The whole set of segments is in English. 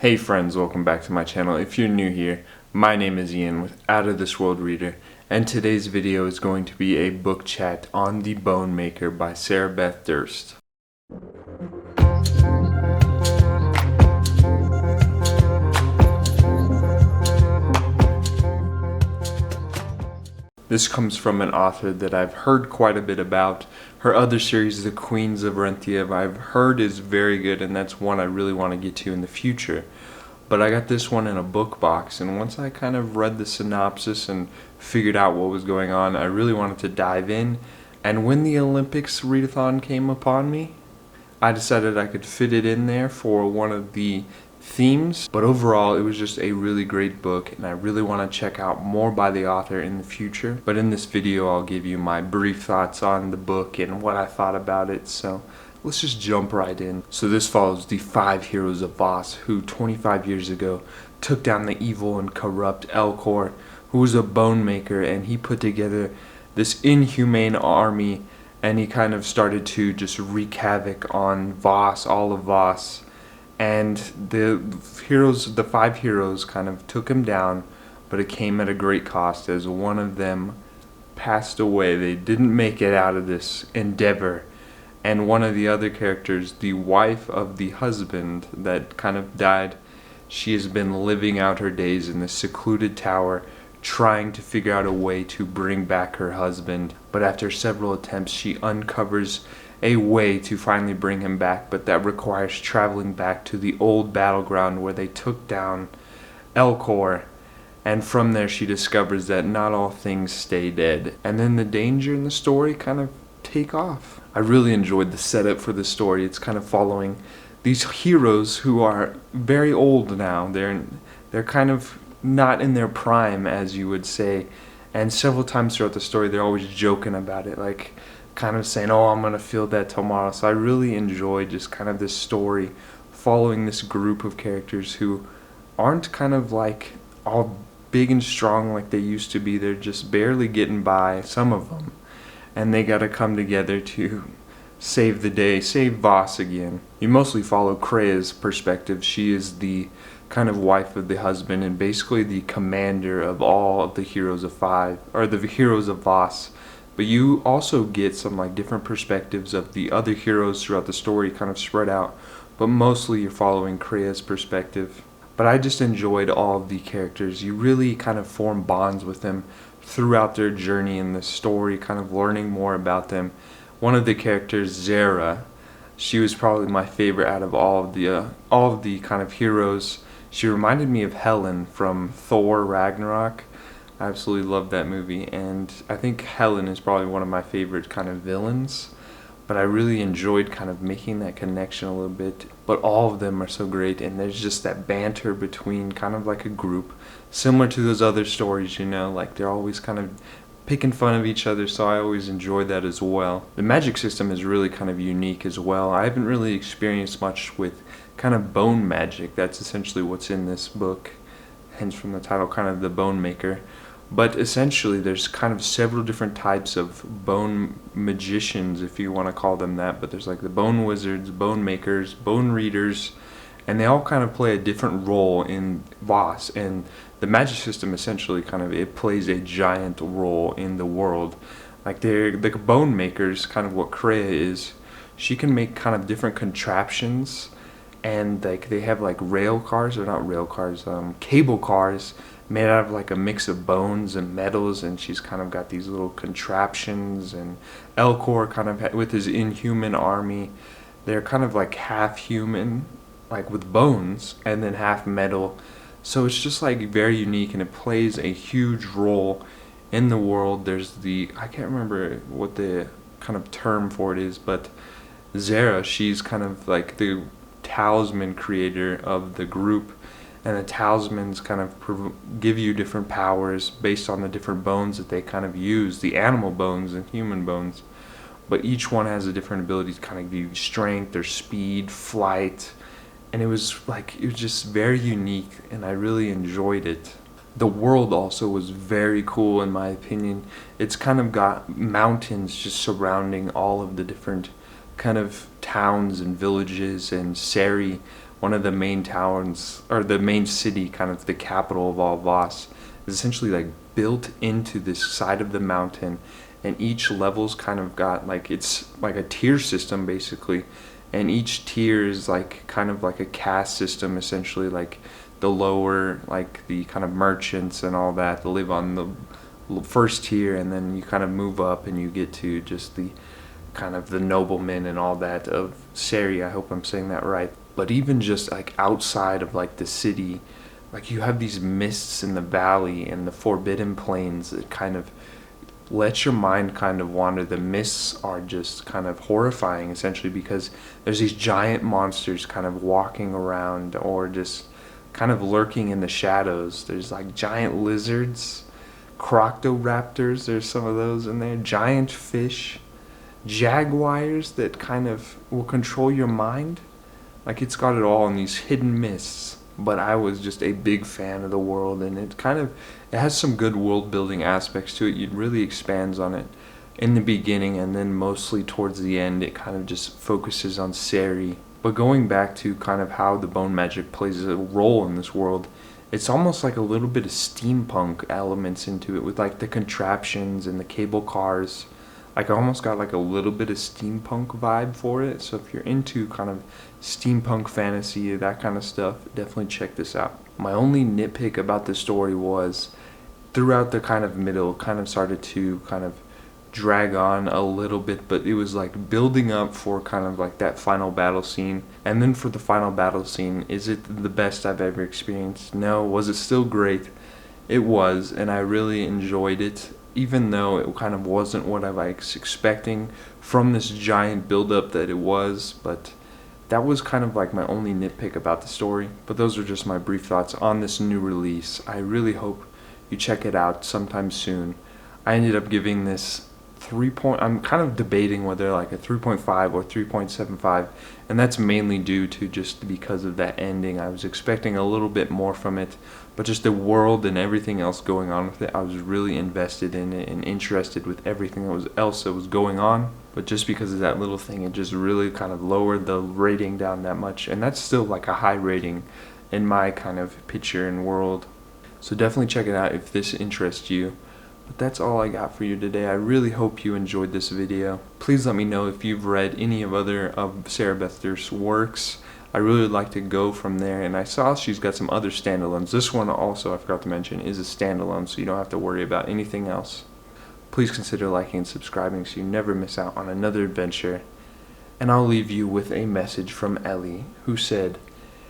Hey friends, welcome back to my channel. If you're new here, my name is Ian with Out of This World Reader, and today's video is going to be a book chat on The Bone Maker by Sarah Beth Durst. This comes from an author that I've heard quite a bit about. Her other series, The Queens of Renthia, I've heard is very good, and that's one I really want to get to in the future. But I got this one in a book box, and once I kind of read the synopsis and figured out what was going on, I really wanted to dive in. And when the Olympics readathon came upon me, I decided I could fit it in there for one of the themes. But overall, it was just a really great book, and I really want to check out more by the author in the future. But in this video, I'll give you my brief thoughts on the book and what I thought about it. So let's just jump right in. So this follows the 5 heroes of Voss, who 25 years ago took down the evil and corrupt Elcor, who was a bone maker, and he put together this inhumane army, and he kind of started to just wreak havoc on Voss, all of Voss. And the 5 heroes kind of took him down, but it came at a great cost as one of them passed away. They didn't make it out of this endeavor. And one of the other characters, the wife of the husband that kind of died, she has been living out her days in this secluded tower, trying to figure out a way to bring back her husband. But after several attempts, she uncovers a way to finally bring him back, but that requires traveling back to the old battleground where they took down Elcor. And from there she discovers that not all things stay dead. And then the danger in the story kind of take off. I really enjoyed the setup for the story. It's kind of following these heroes who are very old now. They're kind of not in their prime, as you would say. And several times throughout the story, they're always joking about it, like kind of saying, "Oh, I'm gonna feel that tomorrow." So I really enjoyed just kind of this story following this group of characters who aren't kind of like all big and strong like they used to be. They're just barely getting by, some of them. And they gotta come together to save the day, save Voss again. You mostly follow Krea's perspective. She is the kind of wife of the husband and basically the commander of all of the heroes of the heroes of Voss. But you also get some like different perspectives of the other heroes throughout the story, kind of spread out. But mostly you're following Krea's perspective. But I just enjoyed all of the characters. You really kind of form bonds with them throughout their journey in the story, kind of learning more about them. One of the characters, Zara, she was probably my favorite out of all of the kind of heroes. She reminded me of Helen from Thor Ragnarok. I absolutely loved that movie, and I think Helen is probably one of my favorite kind of villains. But I really enjoyed kind of making that connection a little bit. But all of them are so great, and there's just that banter between kind of like a group, similar to those other stories, you know, like they're always kind of picking fun of each other, so I always enjoy that as well. The magic system is really kind of unique as well. I haven't really experienced much with kind of bone magic. That's essentially what's in this book, hence from the title, kind of the Bone Maker. But essentially there's kind of several different types of bone magicians, if you want to call them that. But there's like the bone wizards, bone makers, bone readers, and they all kind of play a different role in Voss. And the magic system essentially it plays a giant role in the world. Like the bone makers, kind of what Krea is, she can make kind of different contraptions, and like they have like cable cars made out of like a mix of bones and metals, and she's kind of got these little contraptions. And Elcor kind of with his inhuman army, they're kind of like half human, like with bones, and then half metal. So it's just like very unique, and it plays a huge role in the world. There's I can't remember what the kind of term for it is, but Zara, she's kind of like the talisman creator of the group. And the talismans kind of give you different powers based on the different bones that they kind of use, the animal bones and human bones. But each one has a different ability to kind of give you strength or speed, flight. And it was just very unique, and I really enjoyed it. The world also was very cool in my opinion. It's kind of got mountains just surrounding all of the different kind of towns and villages, and Sari, one of the main towns, or the main city, kind of the capital of all Voss, is essentially like built into this side of the mountain, and each level's kind of got like, it's like a tier system basically, and each tier is like kind of like a caste system essentially, like the lower, like the kind of merchants and all that, they live on the first tier, and then you kind of move up and you get to just the kind of the noblemen and all that of Sari. I hope I'm saying that right. But even just like outside of like the city, like you have these mists in the valley and the forbidden plains that kind of let your mind kind of wander. The mists are just kind of horrifying essentially, because there's these giant monsters kind of walking around or just kind of lurking in the shadows. There's like giant lizards, crocodoraptors, there's some of those in there, giant fish, jaguars that kind of will control your mind. Like it's got it all in these hidden mists. But I was just a big fan of the world, and it has some good world building aspects to it. It really expands on it in the beginning, and then mostly towards the end it kind of just focuses on Sari. But going back to kind of how the bone magic plays a role in this world, it's almost like a little bit of steampunk elements into it, with like the contraptions and the cable cars. Like I almost got like a little bit of steampunk vibe for it. So if you're into kind of steampunk fantasy, that kind of stuff, definitely check this out. My only nitpick about the story was throughout the kind of middle, kind of started to kind of drag on a little bit, but it was like building up for kind of like that final battle scene. And then for the final battle scene, is it the best I've ever experienced? No. Was it still great? It was, and I really enjoyed it, even though it kind of wasn't what I was expecting from this giant build-up that it was. But that was kind of like my only nitpick about the story. But those are just my brief thoughts on this new release. I really hope you check it out sometime soon. I ended up giving this I'm kind of debating whether like a 3.5 or 3.75, and that's mainly due to just because of that ending. I was expecting a little bit more from it, but just the world and everything else going on with it, I was really invested in it and interested with everything else that was going on. But just because of that little thing, it just really kind of lowered the rating down that much, and that's still like a high rating in my kind of picture and world. So definitely check it out if this interests you. But that's all I got for you today. I really hope you enjoyed this video. Please let me know if you've read any of other of Sarah Beth Durst's works. I really would like to go from there, and I saw she's got some other standalones. This one also, I forgot to mention, is a standalone, so you don't have to worry about anything else. Please consider liking and subscribing so you never miss out on another adventure. And I'll leave you with a message from Ellie, who said,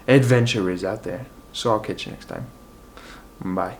"Adventure is out there." So I'll catch you next time. Bye.